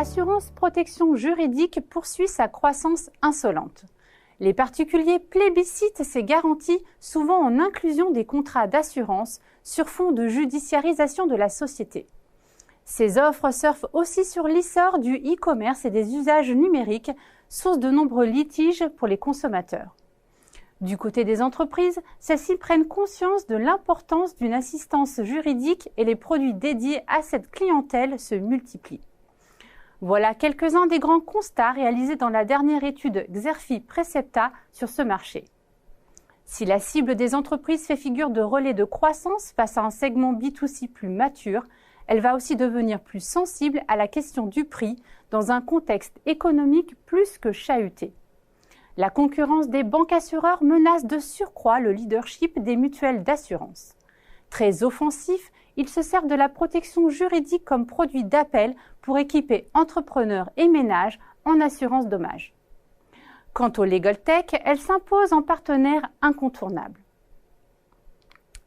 L'assurance protection juridique poursuit sa croissance insolente. Les particuliers plébiscitent ces garanties, souvent en inclusion des contrats d'assurance, sur fond de judiciarisation de la société. Ces offres surfent aussi sur l'essor du e-commerce et des usages numériques, source de nombreux litiges pour les consommateurs. Du côté des entreprises, celles-ci prennent conscience de l'importance d'une assistance juridique et les produits dédiés à cette clientèle se multiplient. Voilà quelques-uns des grands constats réalisés dans la dernière étude Xerfi Precepta sur ce marché. Si la cible des entreprises fait figure de relais de croissance face à un segment B2C plus mature, elle va aussi devenir plus sensible à la question du prix dans un contexte économique plus que chahuté. La concurrence des banques assureurs menace de surcroît le leadership des mutuelles d'assurance. Très offensif, ils se servent de la protection juridique comme produit d'appel pour équiper entrepreneurs et ménages en assurance dommages. Quant au Legal Tech, elle s'impose en partenaire incontournable.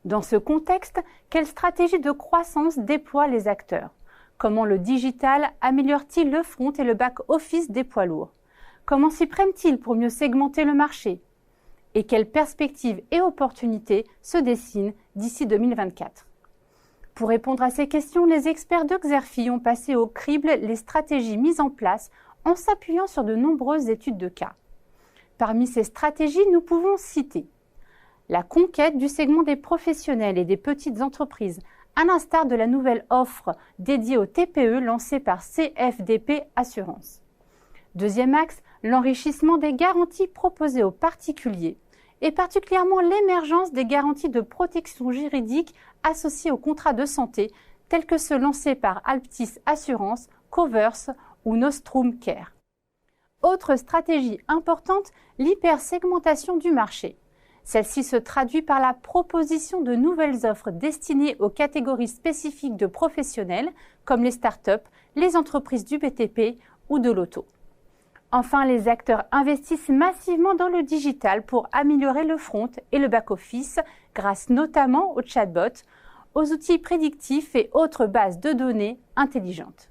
Dans ce contexte, quelle stratégie de croissance déploient les acteurs? Comment le digital améliore-t-il le front et le back-office des poids lourds? Comment s'y prennent-ils pour mieux segmenter le marché? Et quelles perspectives et opportunités se dessinent d'ici 2024? Pour répondre à ces questions, les experts de Xerfi ont passé au crible les stratégies mises en place en s'appuyant sur de nombreuses études de cas. Parmi ces stratégies, nous pouvons citer la conquête du segment des professionnels et des petites entreprises, à l'instar de la nouvelle offre dédiée aux TPE lancée par CFDP Assurance. Deuxième axe, l'enrichissement des garanties proposées aux particuliers, et particulièrement l'émergence des garanties de protection juridique associées aux contrats de santé, tels que ceux lancés par Alptis Assurance, Covers ou Nostrum Care. Autre stratégie importante, l'hypersegmentation du marché. Celle-ci se traduit par la proposition de nouvelles offres destinées aux catégories spécifiques de professionnels, comme les startups, les entreprises du BTP ou de l'auto. Enfin, les acteurs investissent massivement dans le digital pour améliorer le front et le back-office, grâce notamment aux chatbots, aux outils prédictifs et autres bases de données intelligentes.